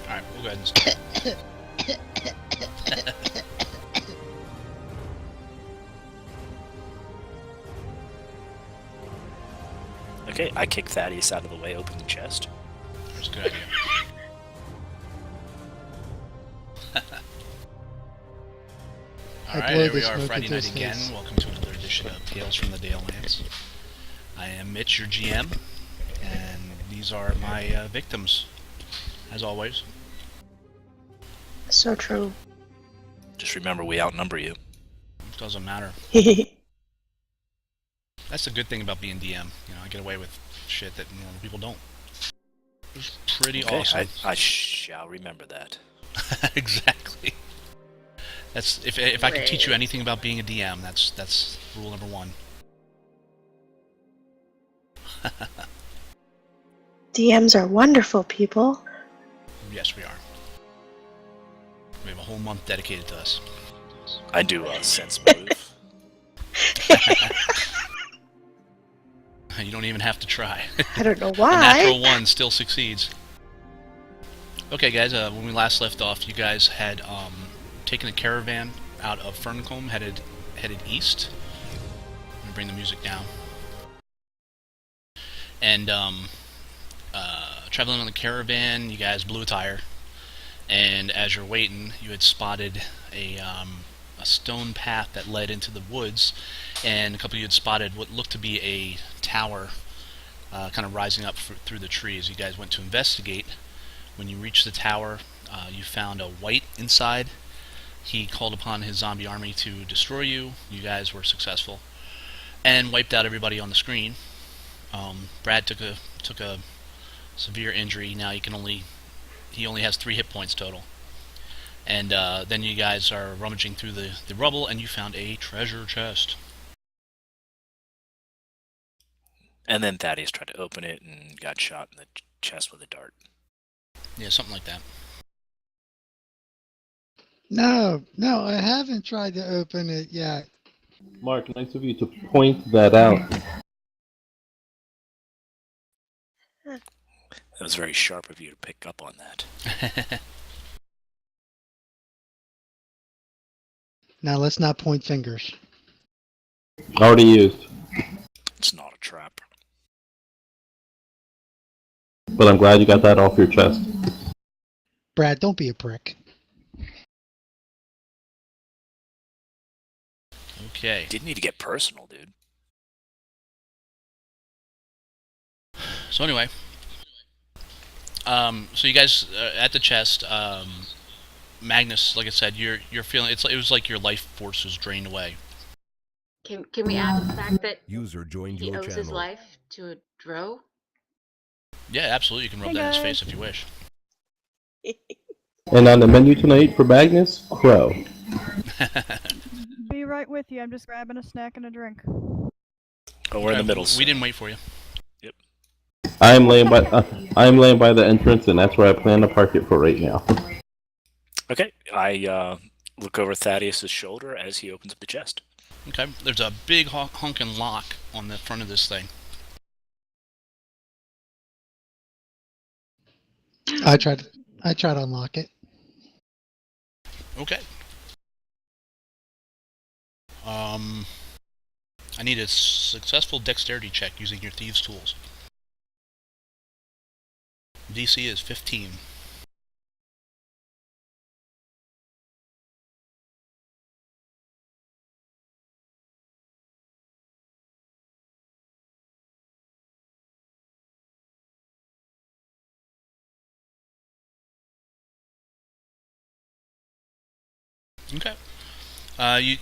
Alright, we'll go ahead and start. Okay, I kick Thaddeus out of the way, open the chest. That's a good idea. Alright, here we are Friday night again. Welcome to another edition of Tales from the Dalelands. I am Mitch, your GM, and these are my victims, as always. So true. Just remember, we outnumber you. It doesn't matter. That's the good thing about being DM. You know, I get away with shit that normal people don't. It's pretty awesome. I shall remember that. Exactly. That's if I could teach you anything about being a DM, that's rule number one. DMs are wonderful people. Yes, we are. We have a whole month dedicated to us. I do a sense move. You don't even have to try. I don't know why. A natural one still succeeds. Okay, guys. When we last left off, you guys had taken a caravan out of Ferncombe, headed east. I'm gonna bring the music down. And traveling on the caravan, you guys blew a tire. And as you're waiting, you had spotted a stone path that led into the woods, and a couple of you had spotted what looked to be a tower kind of rising up through the trees. You guys went to investigate. When you reached the tower, you found a white inside. He called upon his zombie army to destroy you. You guys were successful and wiped out everybody on the screen. Brad took a severe injury. Now he only has 3 hit points total. And then you guys are rummaging through the rubble, and you found a treasure chest. And then Thaddeus tried to open it and got shot in the chest with a dart. Yeah, something like that. No, I haven't tried to open it yet. Mark, nice of you to point that out. That was very sharp of you to pick up on that. Now let's not point fingers. Already used. It's not a trap. But I'm glad you got that off your chest. Brad, don't be a prick. Okay. Didn't need to get personal, dude. So anyway, so you guys at the chest, Magnus, like I said, you're feeling it was like your life force was drained away. Can we add the fact that User joined he your owes channel. his life to a drow? Yeah, absolutely. You can rub that in his face if you wish. And on the menu tonight for Magnus, Crow. Be right with you. I'm just grabbing a snack and a drink. Oh, we're in the middle. We didn't wait for you. Yep. I'm laying by the entrance, and that's where I plan to park it for right now. Okay, I look over Thaddeus' shoulder as he opens up the chest. Okay, there's a big honking lock on the front of this thing. I tried to unlock it. Okay. I need a successful dexterity check using your thieves' tools. DC is 15. Okay.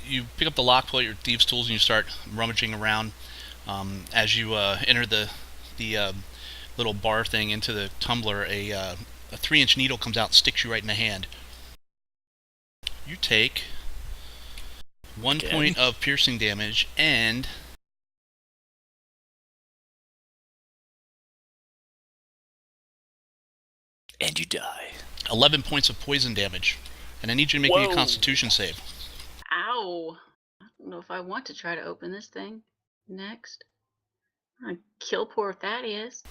You pick up the lock, pull out your thieves' tools, and you start rummaging around. As you enter the little bar thing into the tumbler, a 3-inch needle comes out and sticks you right in the hand. You take 1 point of piercing damage and you die. 11 points of poison damage. And I need you to make me a Constitution save. Ow! I don't know if I want to try to open this thing next. I'm gonna kill poor Thaddeus.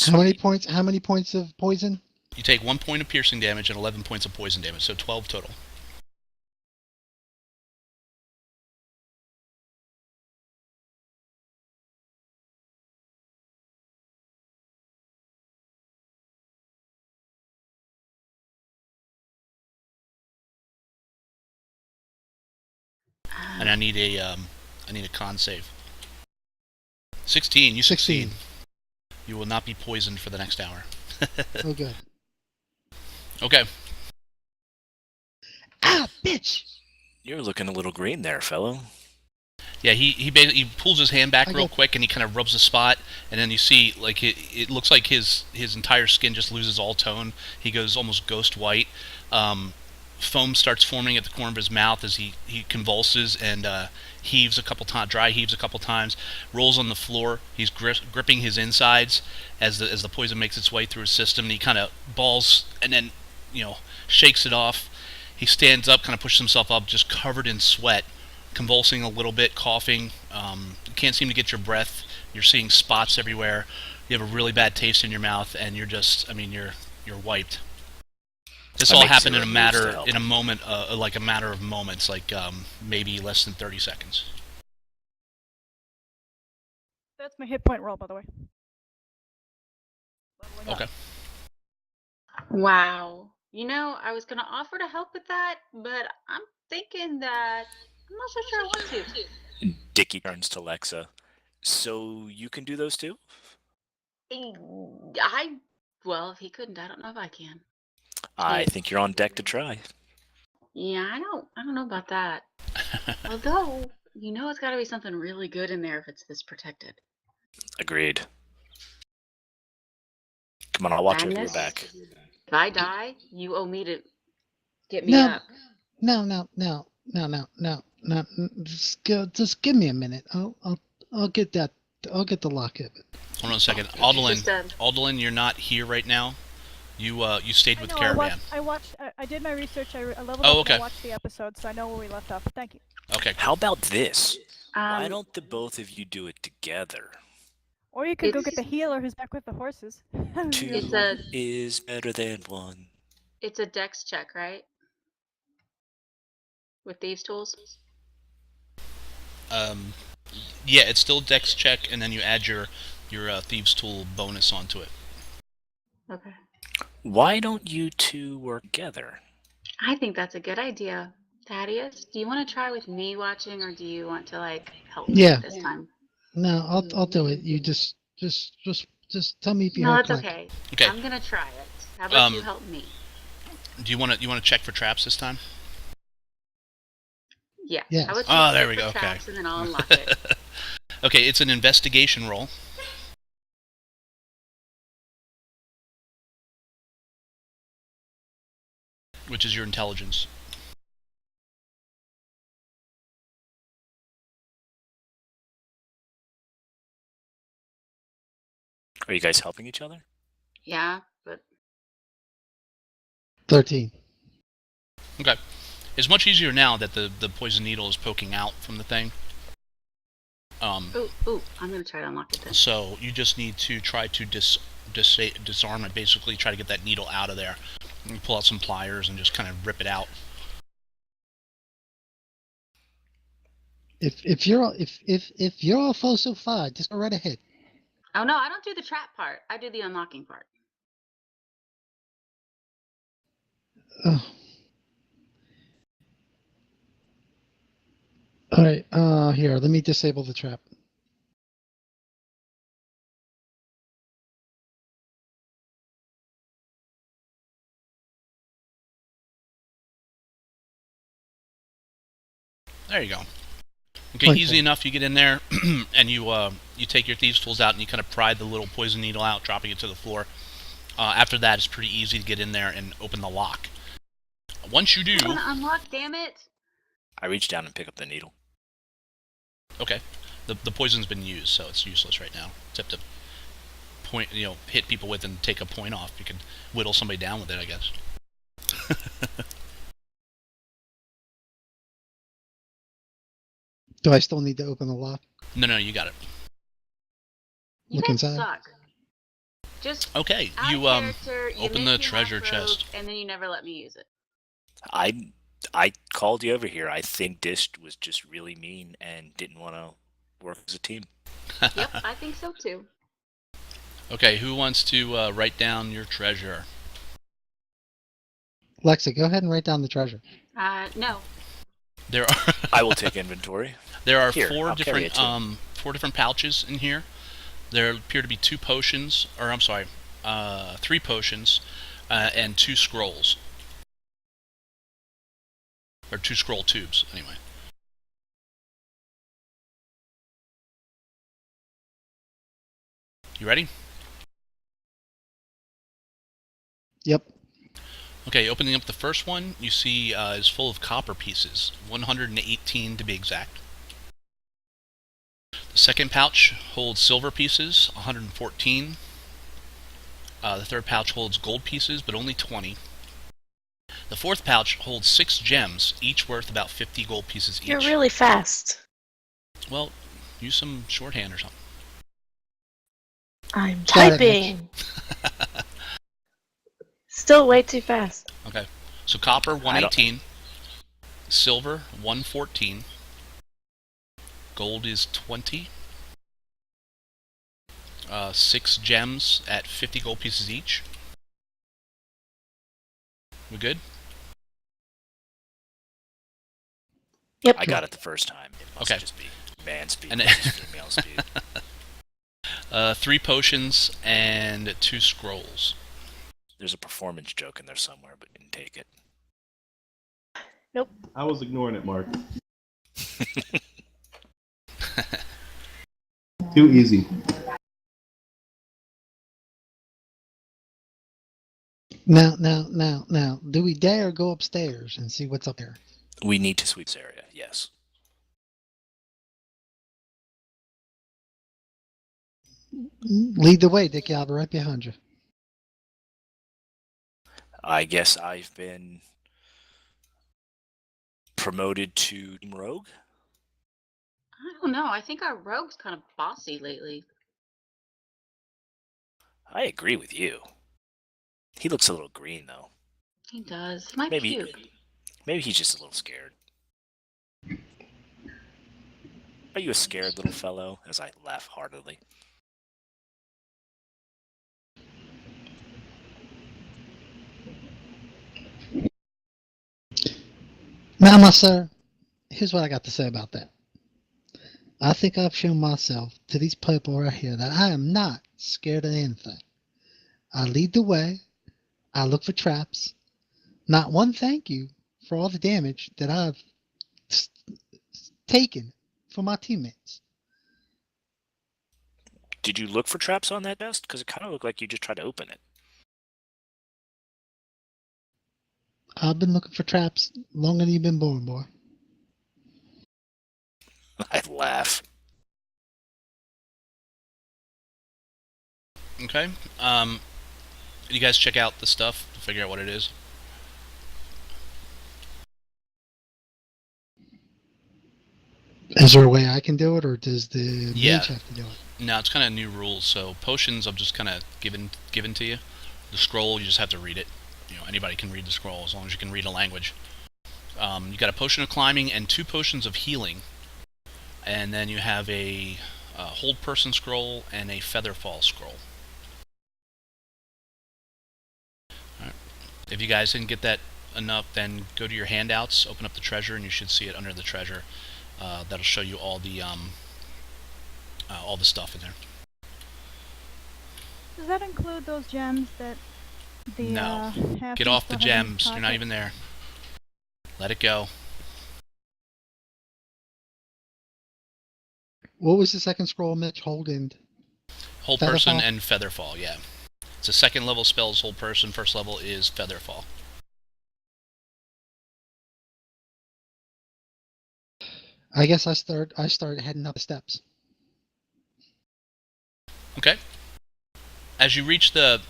How many points? How many points of poison? You take 1 point of piercing damage and 11 points of poison damage, so 12 total. And I need a con save. 16. You succeed. 16. You will not be poisoned for the next hour. Oh, good. Okay. Ah, bitch! You're looking a little green there, fellow. Yeah, he basically pulls his hand back I real got- quick and he kind of rubs the spot, and then you see like it looks like his entire skin just loses all tone. He goes almost ghost white. Foam starts forming at the corner of his mouth as he convulses and heaves a couple times, dry heaves a couple times, rolls on the floor. He's gripping his insides as the poison makes its way through his system. And he kind of balls and then shakes it off. He stands up, kind of pushes himself up, just covered in sweat, convulsing a little bit, coughing. You can't seem to get your breath. You're seeing spots everywhere. You have a really bad taste in your mouth, and you're wiped. This I all make happened in zero a moves to matter help. in a moment, like a matter of moments, like maybe less than 30 seconds. That's my hit point roll, by the way. Leveling up. Okay. Wow. I was gonna offer to help with that, but I'm thinking that I'm not so sure I want to. Dickie turns to Lexa. So you can do those too? Well, if he couldn't, I don't know if I can. I think you're on deck to try. Yeah, I don't know about that. Although, it's got to be something really good in there if it's this protected. Agreed. Come on, I'll watch over your Madness. back. If I die, you owe me to get me No. up. No. Just give me a minute. I'll get that. I'll get the locket. Hold on a second. Oh, Just, Aldolin, you're not here right now. You stayed with I know, Caravan. I did my research. I leveled Oh, up okay. and I watched the episode, so I know where we left off. Thank you. Okay. How about this? Why um, don't the both of you do it together? Or you could go get It's- the healer who's back with the horses. Two It's a- is better than one. it's a dex check, right? With thieves' tools? Yeah, it's still Dex check, and then you add your thieves tool bonus onto it. Okay. Why don't you two work together? I think that's a good idea. Thaddeus, do you want to try with me watching, or do you want to help me Yeah. this time? No, I'll do it. You just tell me if you No, heard that's Plank. okay. Okay. I'm gonna try it. How about you help me? Do you want to check for traps this time? Yeah. Yes. How about you Oh, there check we for go, okay. traps, and then I'll unlock it. Okay, it's an investigation roll. Which is your intelligence. Are you guys helping each other? Yeah, but 13. Okay. It's much easier now that the poison needle is poking out from the thing. ooh, I'm gonna try to unlock it then. So you just need to try to disarm it, basically try to get that needle out of there. You pull out some pliers and just kind of rip it out. If you're all so far, just go right ahead. Oh no, I don't do the trap part. I do the unlocking part. Oh. All right. Here, let me disable the trap. There you go. Okay, Like easy that. enough. You get in there, and you take your thieves' tools out, and you kind of pry the little poison needle out, dropping it to the floor. After that, it's pretty easy to get in there and open the lock. Once you do, I want to unlock, damn it! I reach down and pick up the needle. okay, the poison's been used, so it's useless right now. Except to point, hit people with and take a point off. You can whittle somebody down with it, I guess. Do I still need to open the lock? No, you got it. You Look guys inside. suck. Just Okay, out you of character, you open make the me treasure half rogue, chest. and then you never let me use it. I called you over here. I think Dish was just really mean and didn't want to work as a team. Yep, I think so too. Okay, who wants to write down your treasure? Lexi, go ahead and write down the treasure. No. There are I will take inventory. there are Here, four I'll carry different it too. 4 different pouches in here. There appear to be 2 potions, or I'm sorry, 3 potions, and 2 scrolls, or 2 scroll tubes, anyway. You ready? Yep. Okay, opening up the first one, you see is full of copper pieces, 118 to be exact. The second pouch holds silver pieces, 114. The third pouch holds gold pieces, but only 20. The fourth pouch holds 6 gems, each worth about 50 gold pieces each. You're really fast. Well, use some shorthand or something. I'm Got it, typing. Still way too fast. Okay, so copper 118, silver 114, gold is 20, 6 gems at 50 gold pieces each. We good? Yep. I got it the first time. It must Okay. just be man speed, And not just female speed. 3 potions and 2 scrolls. There's a performance joke in there somewhere, but didn't take it. I was ignoring it, Mark. Too easy. Now, do we dare go upstairs and see what's up there? We need to sweep this area, yes. Lead the way, Dickie. I'll be right behind you. I guess I've been promoted to Team Rogue. I don't know. I think our rogue's kind of bossy lately. I agree with you. He looks a little green, though. He does. He might Maybe, puke. maybe he's just a little scared. Are you a scared little fellow? As I laugh heartily. Now, my sir, here's what I got to say about that. I think I've shown myself to these people right here that I am not scared of anything. I lead the way. I look for traps. Not one thank you for all the damage that I've taken for my teammates. Did you look for traps on that desk? Because it kind of looked like you just tried to open it. I've been looking for traps longer than you've been born, boy. I laugh. Okay. You guys check out the stuff to figure out what it is. Is there a way I can do it, or does the Yeah. mage have to do it? No, it's kind of new rules. So potions, I'm just kind of given to you. The scroll, you just have to read it. You know, anybody can read the scroll as long as you can read a language. You got a potion of climbing and 2 potions of healing, and then you have a hold person scroll and a feather fall scroll. All right. If you guys didn't get that enough, then go to your handouts, open up the treasure, and you should see it under the treasure. That'll show you all the stuff in there. Does that include those gems that the No. half Get off the gems. You're not even there. Let it go. What was the second scroll, Mitch? Hold and Hold person Featherfall? and featherfall, yeah. It's a 2nd level spell is hold person, 1st level is featherfall. I guess I start heading up the steps. Okay. As you reach the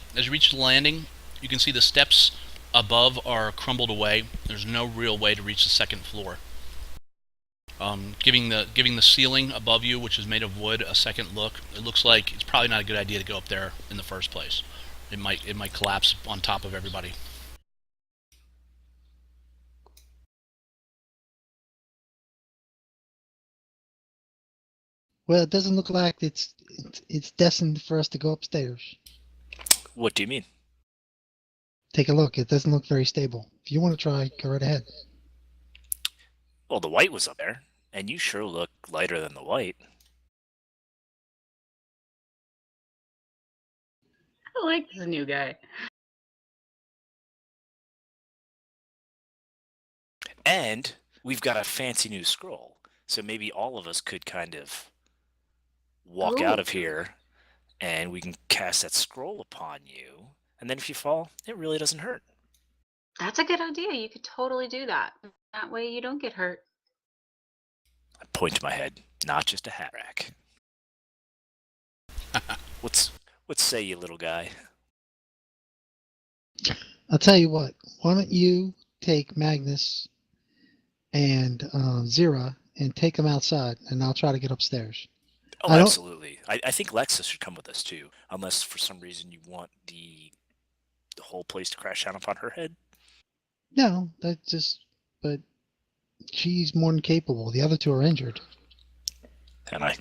landing, you can see the steps above are crumbled away. There's no real way to reach the 2nd floor. Giving the ceiling above you, which is made of wood, a second look. It looks like it's probably not a good idea to go up there in the first place. It might collapse on top of everybody. Well, it doesn't look like it's destined for us to go upstairs. What do you mean? Take a look. It doesn't look very stable. If you want to try, go right ahead. Well, the white was up there, and you sure look lighter than the white. I like this new guy. And we've got a fancy new scroll, so maybe all of us could kind of walk out of here, and we can cast that scroll upon you, and then if you fall, it really doesn't hurt. That's a good idea. You could totally do that. That way you don't get hurt. I point to my head, not just a hat rack. What say you, little guy? I'll tell you what. Why don't you take Magnus and Zira and take them outside, and I'll try to get upstairs. Oh, absolutely. I think Lexa should come with us too, unless for some reason you want the whole place to crash down upon her head. No, but she's more than capable. The other two are injured. And I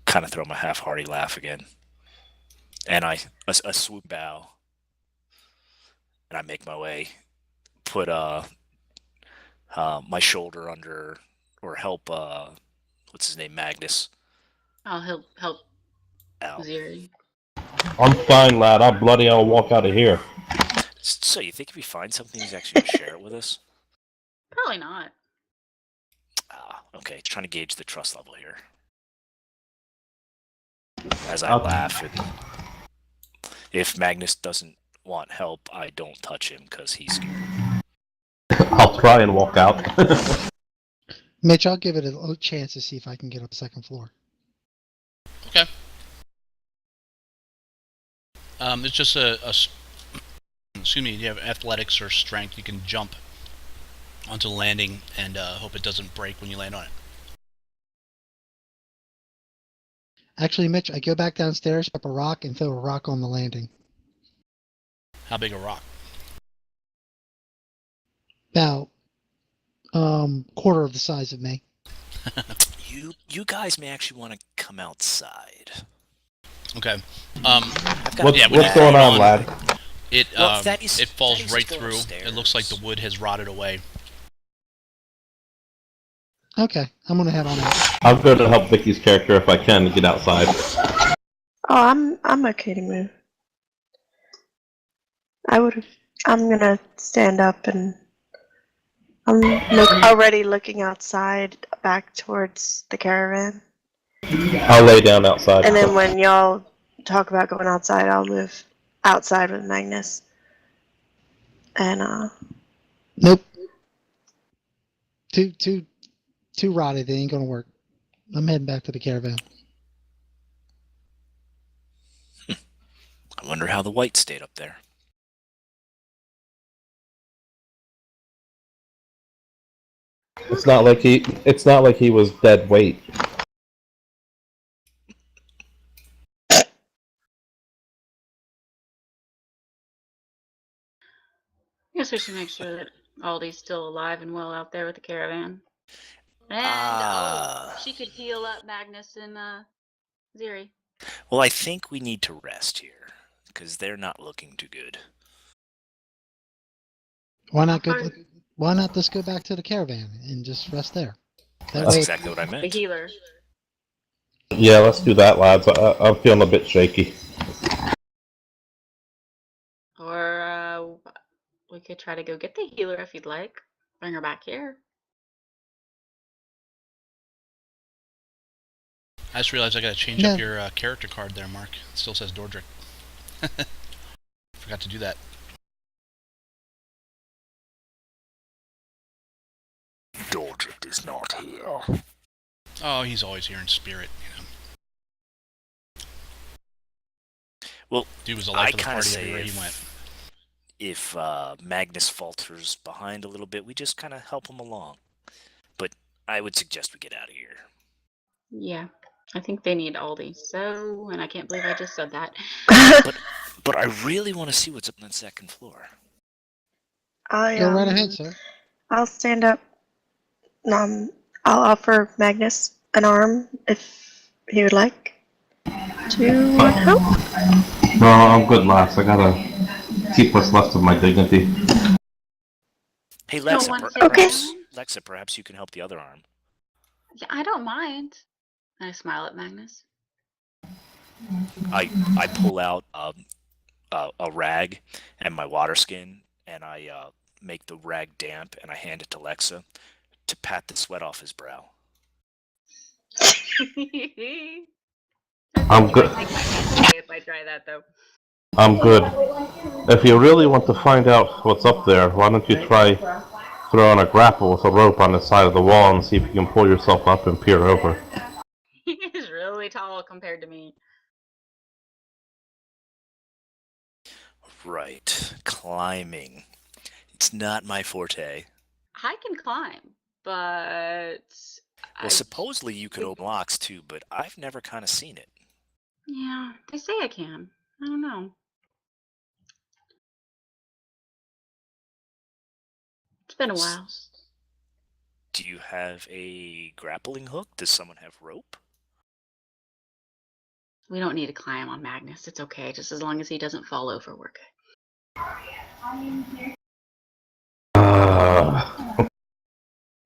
kind of throw my half-hearty laugh again. And I swoop bow. And I make my way, put my shoulder under, or help, what's his name, Magnus. I'll help out. Ziri. I'm fine, lad. I'll walk out of here. So you think if we find something, he's actually going to share it with us? Probably not. Okay, trying to gauge the trust level here. As I laugh, and if Magnus doesn't want help, I don't touch him because he's scared. I'll try and walk out. Mitch, I'll give it a chance to see if I can get up the second floor. Okay. It's just excuse me, you have athletics or strength, you can jump onto the landing and hope it doesn't break when you land on it. Actually, Mitch, I go back downstairs, pick up a rock, and throw a rock on the landing. How big a rock? About quarter of the size of me. You guys may actually want to come outside. Okay. What's going on, lad? It falls right through. Upstairs. It looks like the wood has rotted away. Okay, I'm gonna head on out. I'll go to help Vicky's character if I can to get outside. Oh, I'm okay to move. I'm gonna stand up and I'm already looking outside back towards the caravan. I'll lay down outside. And then when y'all talk about going outside, I'll move outside with Magnus. And Nope. Too rotted. It ain't gonna work. I'm heading back to the caravan. I wonder how the white stayed up there. It's not like he was dead weight. I guess we should make sure that Aldi's still alive and well out there with the caravan. And she could heal up Magnus and Ziri. Well, I think we need to rest here because they're not looking too good. Why not just go back to the caravan and just rest there? That's exactly what I meant. The healer. Yeah, let's do that, lads. I'm feeling a bit shaky. Or we could try to go get the healer if you'd like. Bring her back here. I just realized I gotta change up your character card there, Mark. It still says Dordrick. Forgot to do that. Dordrick is not here. Oh, he's always here in spirit, you know. Well, dude was the life of the I party say everywhere he went. If Magnus falters behind a little bit, we just kind of help him along. But I would suggest we get out of here. Yeah, I think they need Aldi. So, and I can't believe I just said that. But I really want to see what's up on the second floor. Go right ahead, sir. I'll stand up. I'll offer Magnus an arm if he would like to help. No, I'm good, lass. I gotta keep what's left of my dignity. Hey, Don't Lexa, want to sit Okay. down? Lexa, perhaps you can help the other arm. Yeah, I don't mind. And I smile at Magnus. I pull out a rag and my water skin, and I make the rag damp, and I hand it to Lexa to pat the sweat off his brow. I'm good. I think my hands away if I try that though. I'm good. If you really want to find out what's up there, why don't you try throwing a grapple with a rope on the side of the wall and see if you can pull yourself up and peer over. He is really tall compared to me. Right. Climbing. It's not my forte. I can climb, but Well, supposedly you could open locks too, but I've never kind of seen it. yeah, they say I can. I don't know. It's been a while. Do you have a grappling hook? Does someone have rope? We don't need to climb on Magnus. It's okay, just as long as he doesn't fall over, we're good.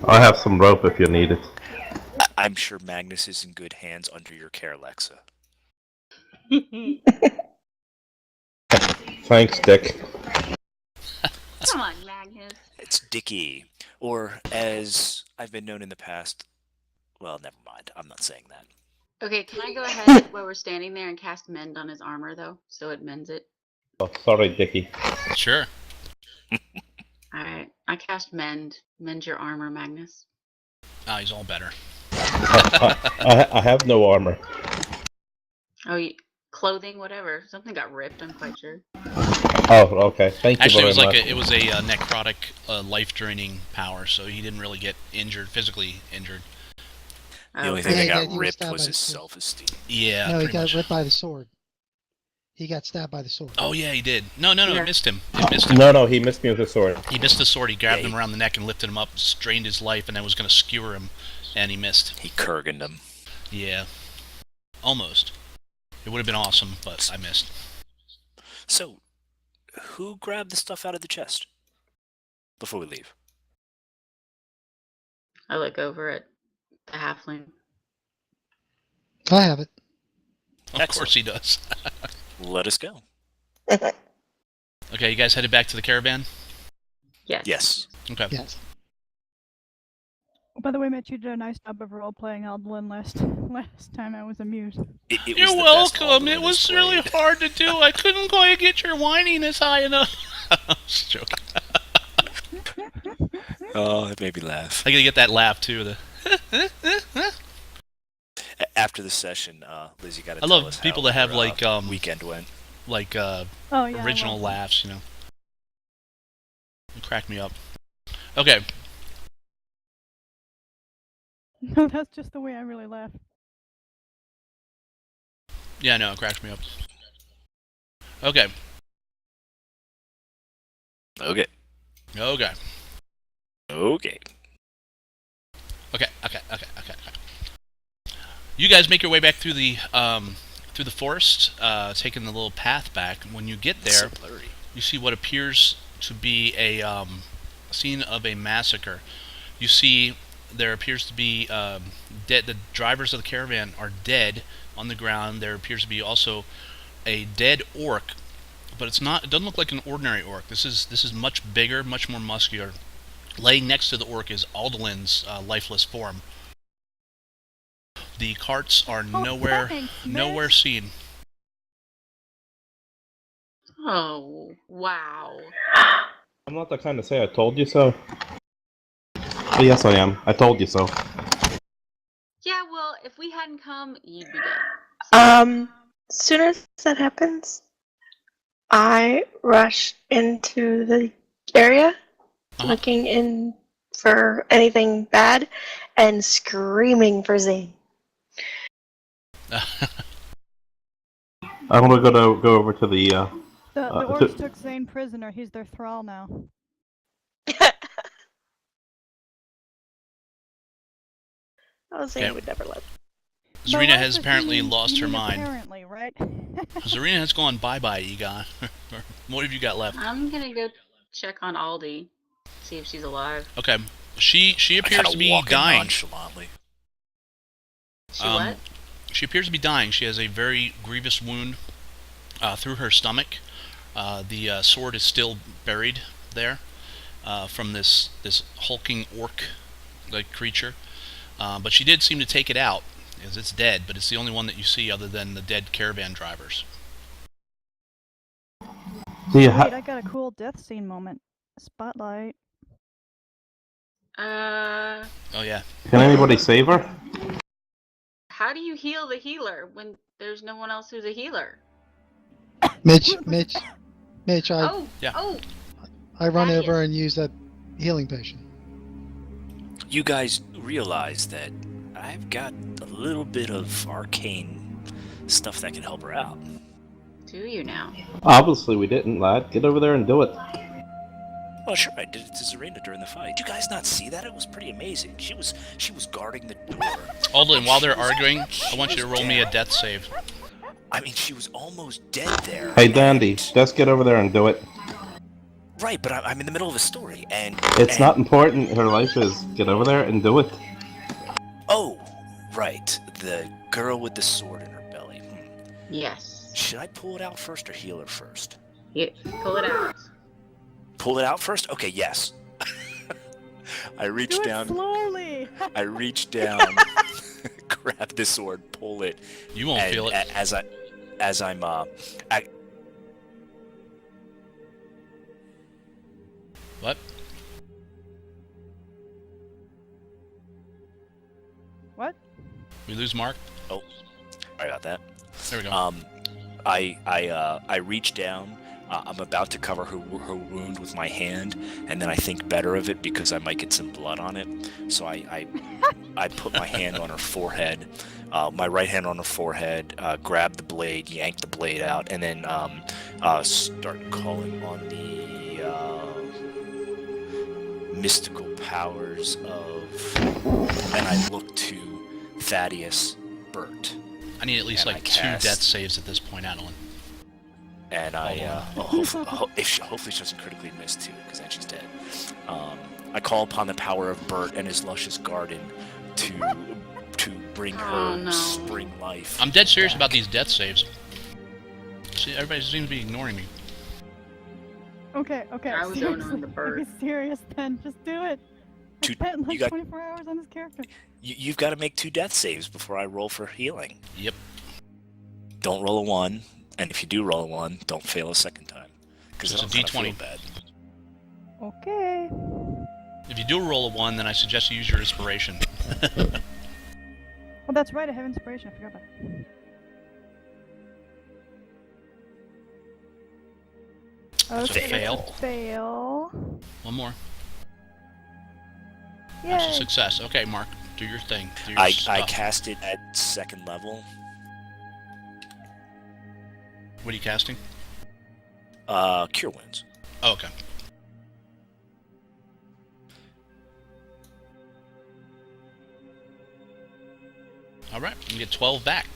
I have some rope if you need it. I'm sure Magnus is in good hands under your care, Lexa. Thanks, Dick. Come on, Magnus. It's Dickie. Or, as I've been known in the past, well, never mind. I'm not saying that. Okay, can I go ahead while we're standing there and cast Mend on his armor, though, so it mends it? Oh, sorry, Dickie. Sure. Alright, I cast Mend. Mend your armor, Magnus. Ah, he's all better. I have no armor. Oh, clothing, whatever. Something got ripped, I'm quite sure. Oh, okay. Thank you Actually, very much. it was a necrotic, life-draining power, so he didn't really get injured, physically injured. The only Okay. thing that Yeah, got he was ripped stabbed was by his the sword. self-esteem. Yeah, No, he pretty got much. ripped by the sword. He got stabbed by the sword. Oh yeah, he did. No, Yeah. it missed him. It missed him. No, he missed me with the sword. He missed the sword. He grabbed Yeah, him around the neck and lifted him up, strained his life, and then was going to skewer him, and he missed. He Kurganed him. Yeah, almost. It would have been awesome, but I missed. So, who grabbed the stuff out of the chest before we leave? I look over at the halfling. I have it. Of Excellent. course he does. Let us go. Okay, you guys headed back to the caravan? Yes. Yes. Okay. Yes. By the way, Mitch, you did a nice job of role-playing Aldelin last time. I was amused. It was You're the best welcome. Alderman It was has really played. hard to do. I couldn't quite get your whininess high enough. I was joking. Oh, it made me laugh. I gotta get that laugh too. After the session, Liz, you got to I tell love us people how that have your, weekend went. like Oh yeah. I original love laughs, you know. It cracked me up. Okay. that. No, that's just the way I really laugh. Yeah, no, it cracked me up. Okay. Okay. Okay. Okay. Okay. You guys make your way back through the forest, taking the little path back. When you get there, So blurry. you see what appears to be a scene of a massacre. You see there appears to be dead. The drivers of the caravan are dead on the ground. There appears to be also a dead orc, but it's not. It doesn't look like an ordinary orc. This is much bigger, much more muscular. Laying next to the orc is Aldelin's lifeless form. The carts are nowhere thanks, nowhere Miss. seen. Oh, wow. I'm not the kind to say I told you so. But yes, I am. I told you so. Yeah, well, if we hadn't come, you'd be dead. Soon as that happens, I rush into the area, Uh-huh. looking in for anything bad and screaming for Zane. I'm gonna go over to the. The orcs took Zane prisoner. He's their thrall now. Zane would never let. Zarina has apparently lost her mind. Apparently, right? Zarina has gone bye-bye, Egon. What have you got left? I'm gonna go check on Aldi, see if she's alive. Okay. She appears to be dying. Nonchalantly. She what? She appears to be dying. She has a very grievous wound through her stomach. The sword is still buried there from this hulking orc-like creature. But she did seem to take it out, as it's dead, but it's the only one that you see other than the dead caravan drivers. Wait, I got a cool death scene moment. Spotlight. Oh yeah. Can anybody save her? How do you heal the healer when there's no one else who's a healer? Mitch, Oh, I run Thaddeus. over and use that healing potion. You guys realize that I've got a little bit of arcane stuff that can help her out. Do you now? Obviously we didn't, lad. Get over there and do it. Well, sure, I did it to Zarina during the fight. Did you guys not see that? It was pretty amazing. She was guarding the door. Alden, while they're arguing, I want you to roll me a death save. I mean, she was almost dead there. Hey, Dandy, just get over there and do it. Right, but I'm in the middle of a story, and... It's not important. Her life is. Get over there and do it. Oh, right. The girl with the sword in her belly. Yes. Should I pull it out first or heal her first? Yeah, pull it out. Pull it out first? Okay, yes. I reach down. Slowly. I reach down, grab the sword, pull it. You won't feel it. As I'm What? What? We lose Mark? Oh, sorry about that. There we go. I reach down. I'm about to cover her wound with my hand, and then I think better of it because I might get some blood on it. So I put my hand on her forehead, my right hand on her forehead, grab the blade, yank the blade out, and then start calling on the mystical powers of. And I look to Thaddeus, Bert. I need at least like 2 death saves at this point, Adeline. And hopefully she doesn't critically miss too, because then she's dead. I call upon the power of Bert and his luscious garden to bring her spring life. I'm dead serious back. about these death saves. See, everybody seems to be ignoring me. Okay. I was seriously, on the bird. Be serious then. Just do it. I spent like 24 hours on this character. You've got to make 2 death saves before I roll for healing. Yep. Don't roll a 1, and if you do roll a 1, don't fail a second time. Because It's a D20. bad. Okay. If you do roll a 1, then I suggest you use your inspiration. Well, that's right. I have inspiration. I forgot about it. That's a fail. Fail. One more. Yay. That's a success. Okay, Mark, do your thing. Do your I stuff. cast it at 2nd level. What are you casting? Cure Wounds. Oh, okay. Alright, you get 12 back.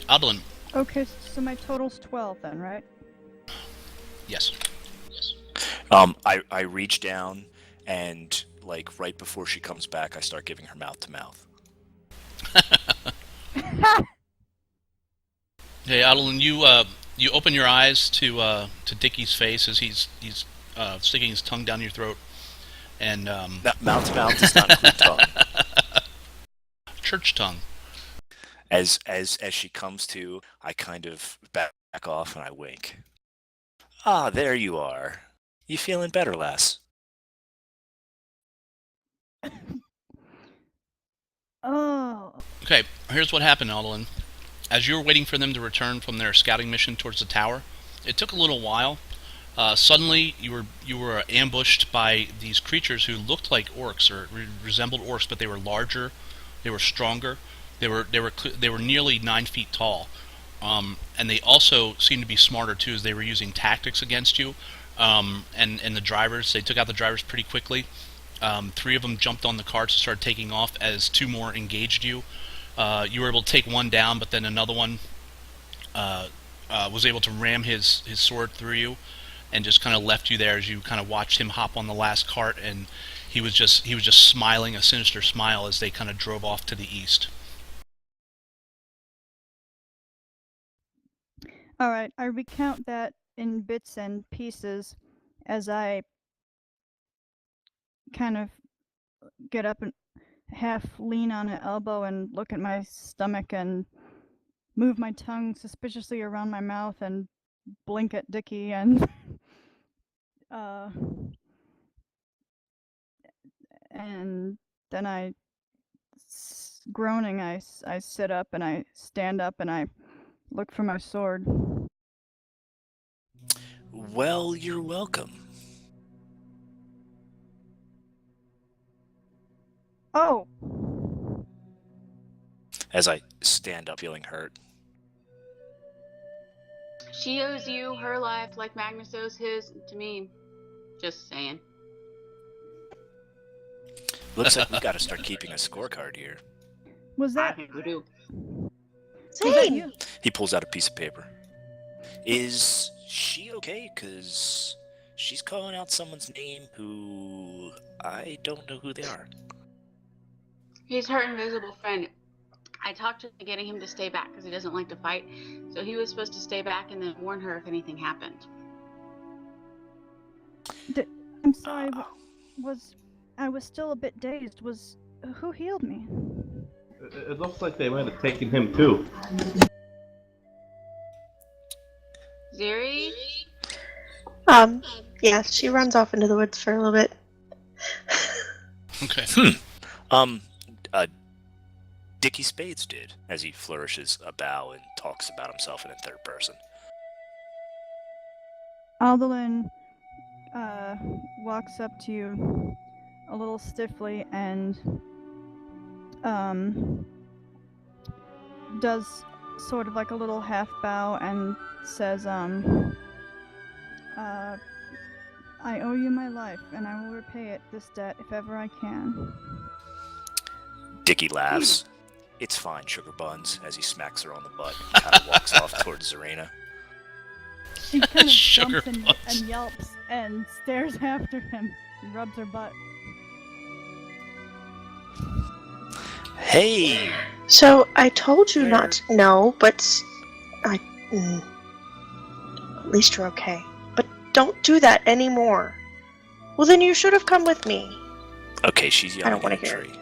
Adeline. Okay, so my total's 12 then, right? Yes. I reach down and, like, right before she comes back, I start giving her mouth to mouth. Hey, Adeline, you open your eyes to Dickie's face as he's sticking his tongue down your throat, and Mouth to mouth does not include tongue. church tongue. As she comes to, I kind of back off and I wink. Ah, there you are. You feeling better, lass? Oh. Okay, here's what happened, Adeline. As you were waiting for them to return from their scouting mission towards the tower, it took a little while, Suddenly, you were ambushed by these creatures who looked like orcs or resembled orcs, but they were larger, they were stronger, they were nearly 9 feet tall, and they also seemed to be smarter too, as they were using tactics against you. And the drivers, they took out the drivers pretty quickly. Three of them jumped on the carts and started taking off as two more engaged you. You were able to take one down, but then another one was able to ram his sword through you, and just kind of left you there as you kind of watched him hop on the last cart, and he was just smiling a sinister smile as they kind of drove off to the east. All right, I recount that in bits and pieces as I kind of get up and half lean on an elbow and look at my stomach and move my tongue suspiciously around my mouth and blink at Dickie and and then groaning, I sit up and I stand up and I look for my sword. Well, you're welcome. Oh! As I stand up feeling hurt. She owes you her life like Magnus owes his to me. Just saying. Looks like we gotta start keeping a scorecard here. Was I that think we do. Zane! you? He pulls out a piece of paper. Is she okay? Because she's calling out someone's name who I don't know who they are. He's her invisible friend. I talked to getting him to stay back because he doesn't like to fight. So he was supposed to stay back and then warn her if anything happened. I'm sorry, I was still a bit dazed. Who healed me? It looks like they might have taken him too. Ziri? Yeah, she runs off into the woods for a little bit. Okay. Dickie Spades did, as he flourishes a bow and talks about himself in third person. Aldolin walks up to you a little stiffly and does sort of like a little half bow and says, I owe you my life, and I will repay it, this debt, if ever I can. Dickie laughs. It's fine, sugar buns, as he smacks her on the butt and kind of walks off towards Zarina. She kind of Sugar jumps buns. and yelps and stares after him and rubs her butt. Hey! So I told you not to know, but at least you're okay. But don't do that anymore. Well, then you should have come with me. Okay, she's yelling don't wanna at a hear tree.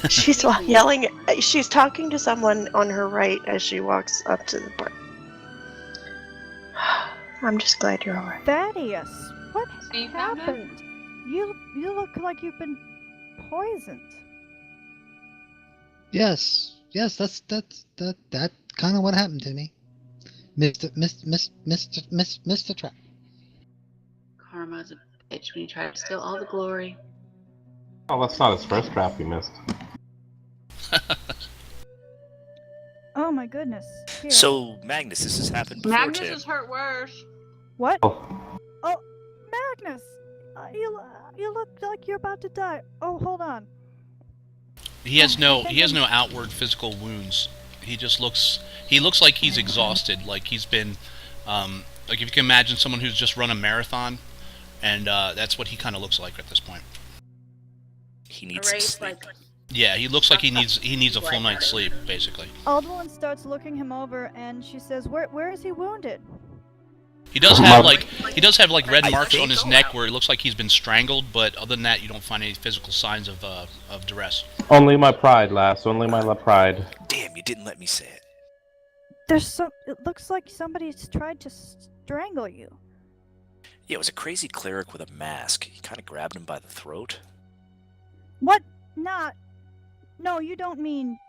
She's yelling. She's talking to someone on her right as she walks up to the park. I'm just glad you're alright. Thaddeus, what So you found him? happened? You look like you've been poisoned. Yes, that's kind of what happened to me, Mr. Trap. Karma's a bitch when you try to steal all the glory. Oh, that's not his first trap he missed. Oh my goodness. Here. So, Magnus, this has happened before, Magnus Tim. is hurt worse. What? Oh, Oh, Magnus! You look like you're about to die. Oh, hold on. He has no outward physical wounds. He looks like he's exhausted, like he's been like if you can imagine someone who's just run a marathon, and that's what he kind of looks like at this point. He needs A some race sleep. like Yeah, he looks like he needs a full night's sleep, basically. Aldwin starts looking him over, and she says, "Where is he wounded?" He does have like red I marks on think- his neck where it looks like he's been strangled, but other than that, you don't find any physical signs of duress. only my pride, lass. Only my pride. Damn, you didn't let me say it. It looks like somebody's tried to strangle you. Yeah, it was a crazy cleric with a mask. He kind of grabbed him by the throat. What? Not. No, you don't mean.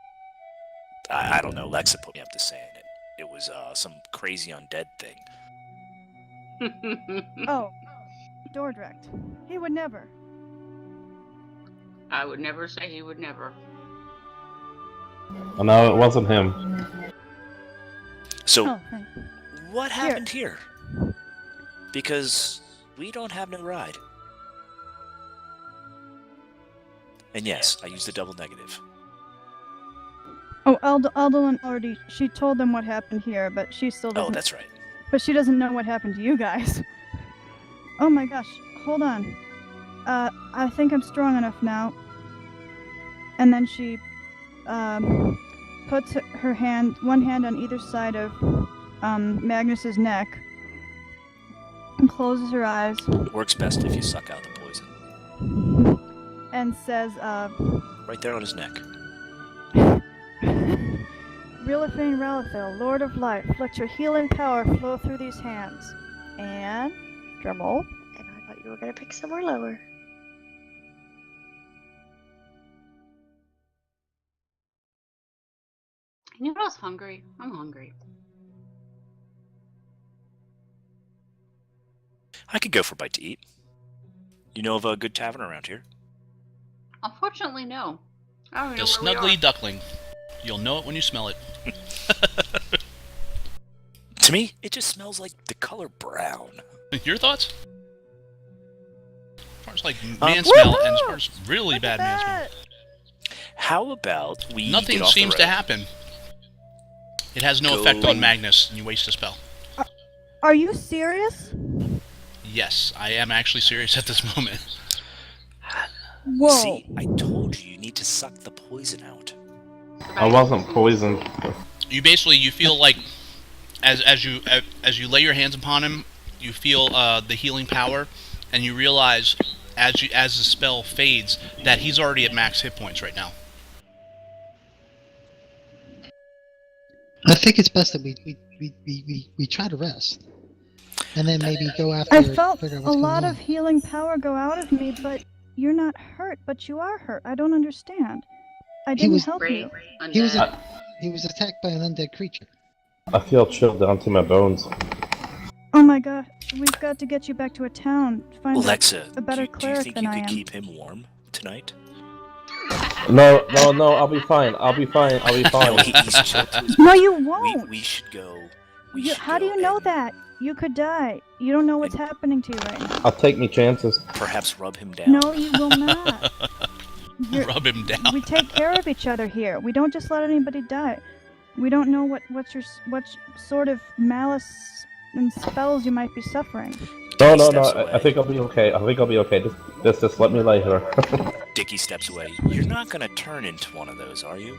I don't know. Lexa put me up to saying it. It was some crazy undead thing. Oh, door direct. He would never. I would never say he would never. Oh, no, it wasn't him. So, Oh, thank you. what happened here? Because we don't have no ride. And yes, I used the double negative. Oh, Aldolin already. She told them what happened here, but she still doesn't. Oh, that's right. But she doesn't know what happened to you guys. Oh my gosh! Hold on. I think I'm strong enough now. And then she, puts her one hand on either side of, Magnus's neck, and closes her eyes, Works best if you suck out the poison. and says, Right there on his neck. Rilithane Ralathil, Lord of Life, let your healing power flow through these hands. And drumroll. And I thought you were gonna pick somewhere lower. You know I was hungry. I'm hungry. I could go for a bite to eat. You know of a good tavern around here? Unfortunately, no. I don't The know where we snuggly are. duckling. You'll know it when you smell it. To me, it just smells like the color brown. Your thoughts? As far as like man smell, and as far as really Look bad at man smell, that! How about we nothing get off seems the to road? happen. It has no Go- effect on Magnus, and you waste a spell. Are you serious? Yes, I am actually serious at this moment. Whoa. See, I told you need to suck the poison out. I wasn't poisoned. You feel like as you lay your hands upon him, you feel the healing power, and you realize as the spell fades that he's already at max hit points right now. I think it's best that we try to rest, and then maybe go after. I felt figure out a what's lot going of healing power go out of me, but you're not hurt, but you are hurt. I don't understand. I He didn't was- help Great. you. He was Undead. He was attacked by an undead creature. I feel chilled down to my bones. Oh my god, we've got to get you back to a town. Find Alexa, a better do you cleric think than you I could am. keep him warm tonight? No, I'll be fine. I'll be fine. No, he's chilled to his No, bones. you won't. We should go. How do you know that? You could die. You don't know what's happening to you right now. I'll take me chances. Perhaps rub him down. No, you will not. Rub him down. We take care of each other here. We don't just let anybody die. We don't know what sort of malice and spells you might be suffering. No. Steps away. I think I'll be okay. Just let me lay here. Dickie steps away. You're not gonna turn into one of those, are you?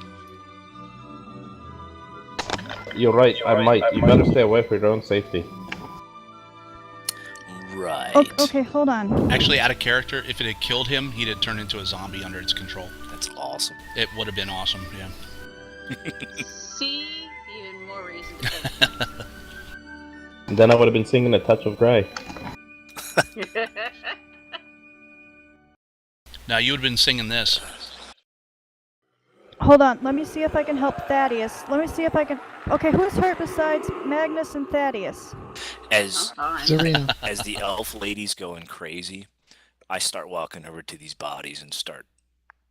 You're right. I might. You better stay away for your own safety. Right. Okay, hold on. Actually, out of character, if it had killed him, he'd have turned into a zombie under its control. That's awesome. It would have been awesome, yeah. See? Even more reason to take And then I would have been singing A Touch of Grey. it. Now, you would have been singing this. Hold on. Let me see if I can help Thaddeus. Let me see if I can. Okay, who's hurt besides Magnus and Thaddeus? As Zarina. as the elf lady's going crazy, I start walking over to these bodies and start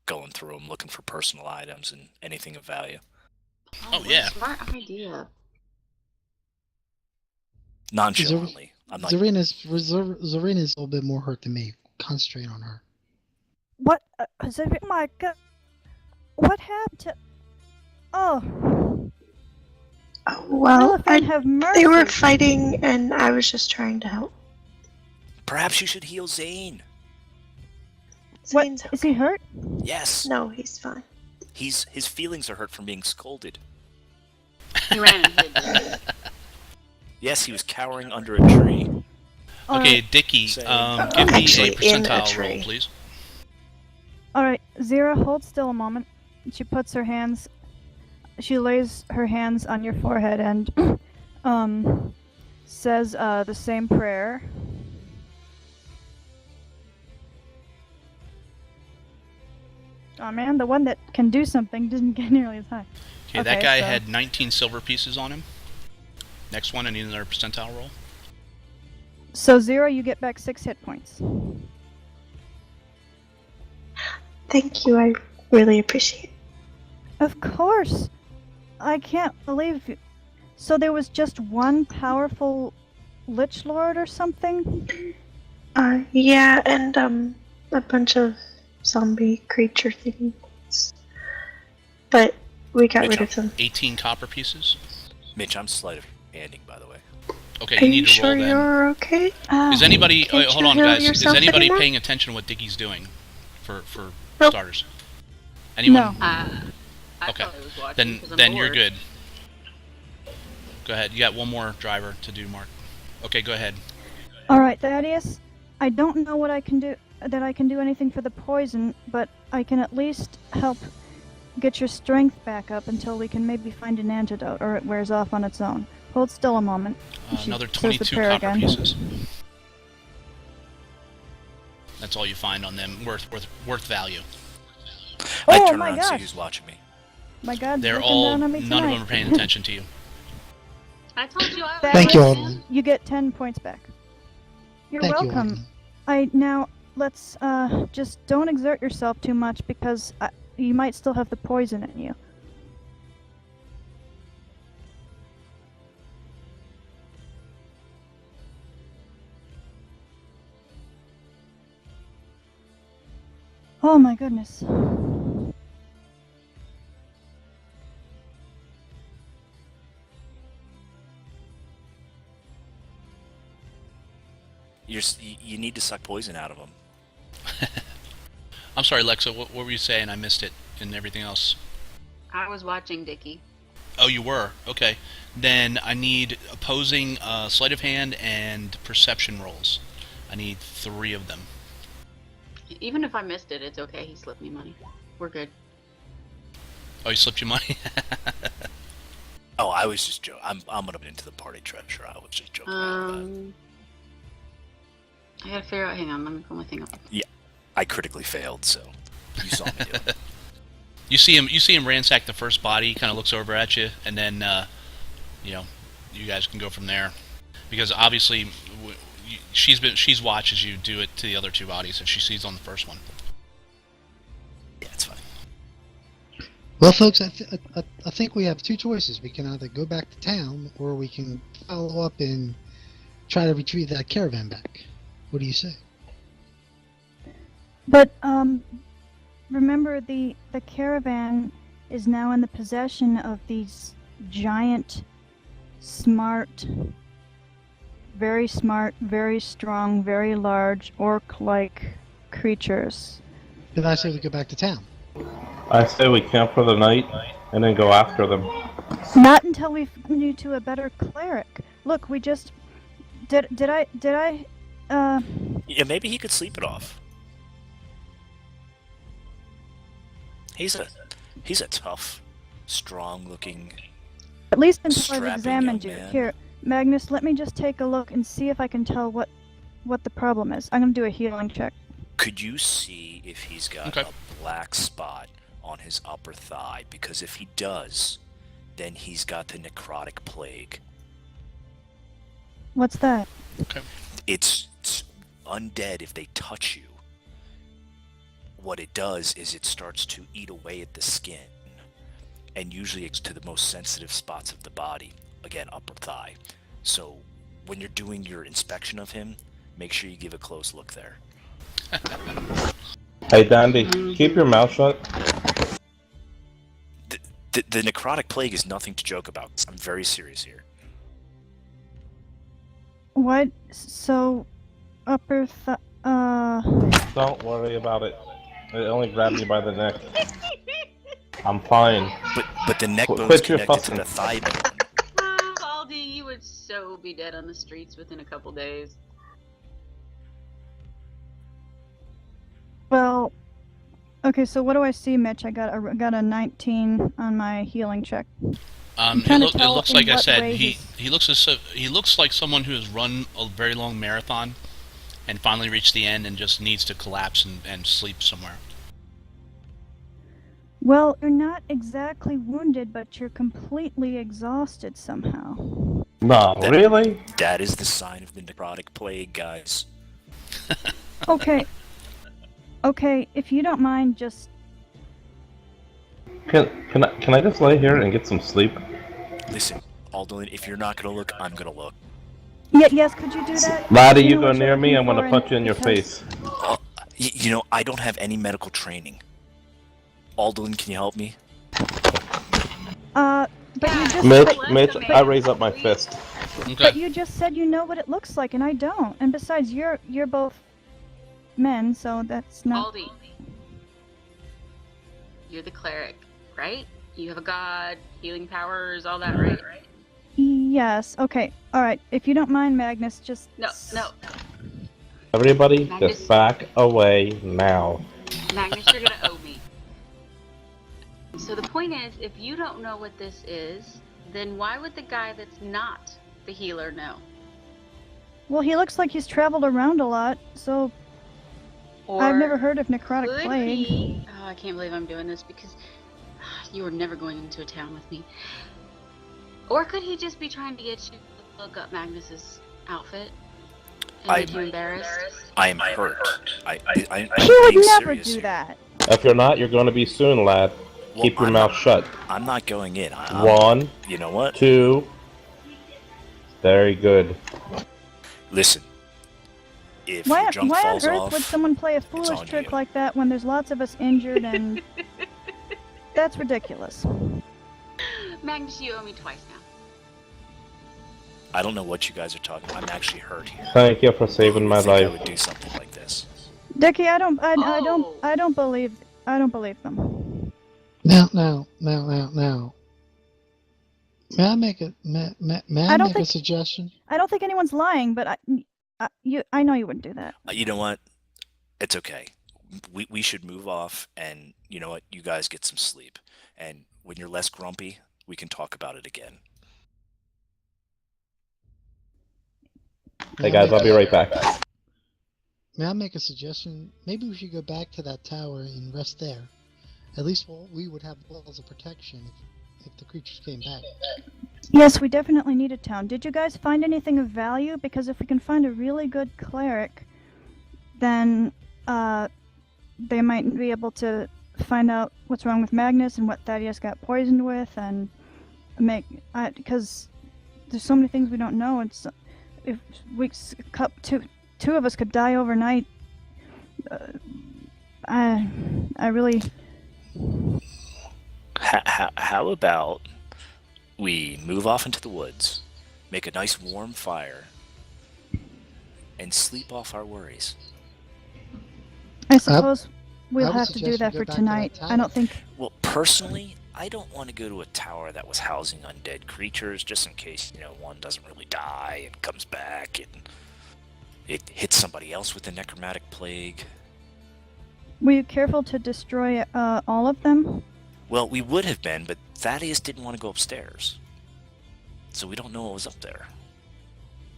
going through them, looking for personal items and anything of value. Oh, what yeah. a smart idea. Nonchalantly. I'm like, Zarina's a little bit more hurt than me. Concentrate on her. What? Oh my god. What happened to. Oh. Oh, well, Elephant have mercy. they were fighting, and I was just trying to help. perhaps you should heal Zane. What? Zane's Is he hurt? Yes. No, he's fine. His feelings are hurt from being scolded. He ran and hid. Yes, he was cowering under a tree. Okay, Dickie, Say- give me Actually, a in a percentile tree. roll, please. Alright, Zira, hold still a moment. She puts her hands. She lays her hands on your forehead and says the same prayer. Oh man, the one that can do something didn't get nearly as high. Okay, that Okay, guy so- had 19 silver pieces on him. Next one, I need another percentile roll. So 0, you get back 6 hit points. Thank you. I really appreciate it. Of course. I can't believe you. So there was just one powerful Lich Lord or something? Yeah, and a bunch of zombie creature things. But we got rid of them. 18 copper pieces. Mitch, I'm sleight of handing, by the way. Okay, Are you you need to sure roll then. you're okay? Is anybody? Can't Hold you on, heal guys. Is yourself anybody anymore? paying attention to what Dickie's doing? For Nope. starters. Anyone? No. I Okay. probably was watching Then 'cause I'm then you're bored. good. Go ahead. You got one more driver to do, Mark. Okay, go ahead. All right, Thaddeus. I don't know what I can do. That I can do anything for the poison, but I can at least help get your strength back up until we can maybe find an antidote, or it wears off on its own. Hold still a moment. She Another says the 22 prayer copper again. pieces. That's all you find on them. Worth value. I Oh turn my around and see gosh. who's watching me. My God, They're looking all. down on me None of them tonight. are paying attention to you. I told you I was Thank you, watching. Audley. You get 10 points back. You're Thank you, welcome. Audley. Now let's just don't exert yourself too much because you might still have the poison in you. Oh my goodness. You need to suck poison out of them. I'm sorry, Lexa. What were you saying? I missed it and everything else. I was watching Dickie. Oh, you were? Okay. Then I need opposing sleight of hand and perception rolls. I need 3 of them. Even if I missed it, it's okay. He slipped me money. We're good. Oh, you slipped your money? Oh, I was just joking. I'm gonna get into the party treasure. I was just joking about that. I gotta figure out. Hang on, let me pull my thing up. I critically failed, so you saw me do it. You see him ransack the first body. He kind of looks over at you, and then you guys can go from there. Because obviously, she's watched as you do it to the other 2 bodies, and she sees on the first one. Yeah, it's fine. Well, folks, I think we have 2 choices. We can either go back to town, or we can follow up and try to retrieve that caravan back. What do you say? But remember the caravan is now in the possession of these giant, smart, very strong, very large orc-like creatures. Did I say we go back to town? I say we camp for the night and then go after them. Not until we find you to a better cleric. Look, we just did I Yeah, maybe he could sleep it off. He's a tough, strong-looking. at least until I've Strapping examined young you. man. Here, Magnus, let me just take a look and see if I can tell what the problem is. I'm gonna do a healing check. Could you see if he's got Okay. a black spot on his upper thigh? Because if he does, then he's got the necrotic plague. What's that? Okay. It's undead if they touch you. What it does is it starts to eat away at the skin, and usually it's to the most sensitive spots of the body, again, upper thigh. So when you're doing your inspection of him, make sure you give a close look there. Hey, Dandy, keep your mouth shut. The necrotic plague is nothing to joke about. I'm very serious here. What? So, upper Don't worry about it. It only grabbed me by the neck. I'm fine. But the neck bone's Quit your connected to fussing. the thigh bone. Aldi, you would so be dead on the streets within a couple days. Well, okay. So what do I see, Mitch? I got a 19 on my healing check. It looks like I what said way he looks like someone who has run a very long marathon and finally reached the end and just needs to collapse and sleep somewhere. Well, you're not exactly wounded, but you're completely exhausted somehow. No, really? That is the sign of the necrotic plague, guys. Okay. Okay, if you don't mind, just Can I just lay here and get some sleep? Listen, Alden, if you're not gonna look, I'm gonna look. yes, could you do that? Laddie, Do you know go what you're near me, looking I'm gonna for, punch you in your because- face. You know, I don't have any medical training. Alden, can you help me? But you just Mitch, I raise up my fist. Okay. but you just said you know what it looks like, and I don't. And besides, you're both men, so that's not. Aldi, you're the cleric, right? You have a god, healing powers, all that, right? Yes. Okay. All right. If you don't mind, Magnus, just No. Everybody, Magnus. just back away now. Magnus, you're gonna owe me. So the point is, if you don't know what this is, then why would the guy that's not the healer know? Well, he looks like he's traveled around a lot, so Or I've never heard of necrotic could plague. he? Oh, I can't believe I'm doing this because you were never going into a town with me. Or could he just be trying to get you to look up Magnus's outfit and make you embarrassed? I am hurt. I'm He would being never serious do here. that. If you're not, you're gonna be soon, lad. Well, Keep your I'm mouth not- shut. I'm not going in. 1, You know what? 2. Very good. Listen. If Why, your junk why on falls earth off, would someone play a foolish on trick you. like that when there's lots of us injured and that's ridiculous. Magnus, you owe me twice now. I don't know what you guys are talking about. I'm actually hurt here. Thank you for saving Who my would think I life. would do something like this. Dickie, I don't Oh. believe them. Now. May I make a I don't make a think- suggestion? I don't think anyone's lying, but I know you wouldn't do that. You know what? It's okay. We should move off, and you know what? You guys get some sleep. And when you're less grumpy, we can talk about it again. Hey guys, I'll be right back. May I make a suggestion? Maybe we should go back to that tower and rest there. At least we would have walls of protection if the creatures came back. Yes, we definitely need a town. Did you guys find anything of value? Because if we can find a really good cleric, then they might be able to find out what's wrong with Magnus and what Thaddeus got poisoned with, and because there's so many things we don't know. And so, if two of us could die overnight, I really. How about we move off into the woods, make a nice warm fire, and sleep off our worries? I suppose we'll would have to suggest do that we for go back to that tonight. I tower. don't think. Well, personally, I don't want to go to a tower that was housing undead creatures, just in case, one doesn't really die and comes back and it hits somebody else with the necromantic plague. Were you careful to destroy all of them? Well, we would have been, but Thaddeus didn't want to go upstairs. So we don't know what was up there.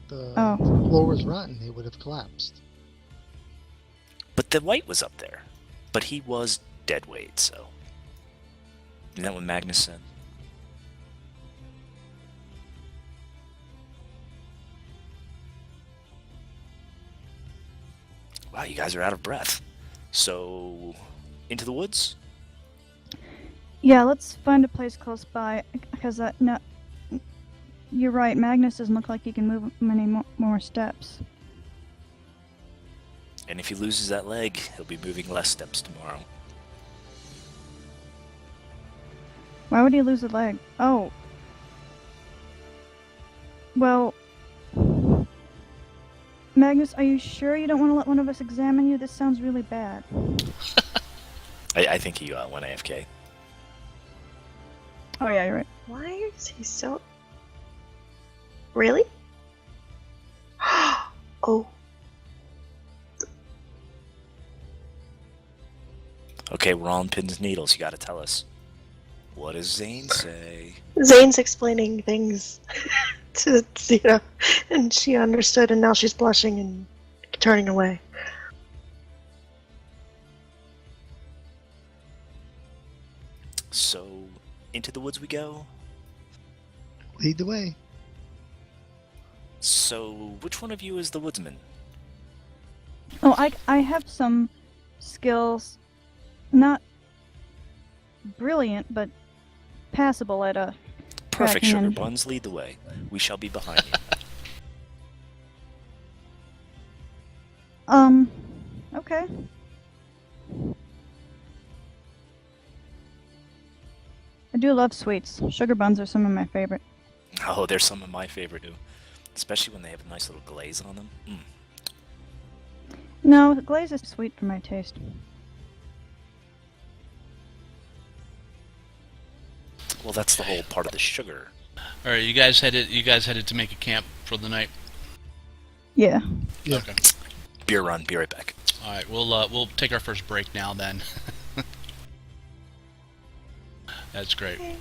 The Oh. floor was rotten. It would have collapsed. But the white was up there. But he was dead weight, so. Isn't that what Magnus said? Wow, you guys are out of breath. So, into the woods? Yeah, let's find a place close by, because no, you're right. Magnus doesn't look like he can move many more steps. And if he loses that leg, he'll be moving less steps tomorrow. Why would he lose a leg? Oh. Well, Magnus, are you sure you don't want to let one of us examine you? This sounds really bad. I think he went AFK. Oh yeah, you're right. Why is he so... Really? Oh. Okay, we're on pins and needles. You gotta tell us. What does Zane say? Zane's explaining things to Zeta, and she understood, and now she's blushing and turning away. So, into the woods we go? Lead the way. So, which one of you is the woodsman? Oh, I have some skills, not brilliant, but passable at a Perfect, tracking Sugar and- Buns. Lead the way. We shall be behind you. Okay. I do love sweets. Sugar buns are some of my favorite. Oh, they're some of my favorite too. Especially when they have a nice little glaze on them. No, the glaze is sweet for my taste. Well, that's the whole part of the sugar. All right, you guys headed to make a camp for the night. Yeah. Yeah. Okay. Beer run. Be right back. All right, we'll take our first break now then. That's great. Okay.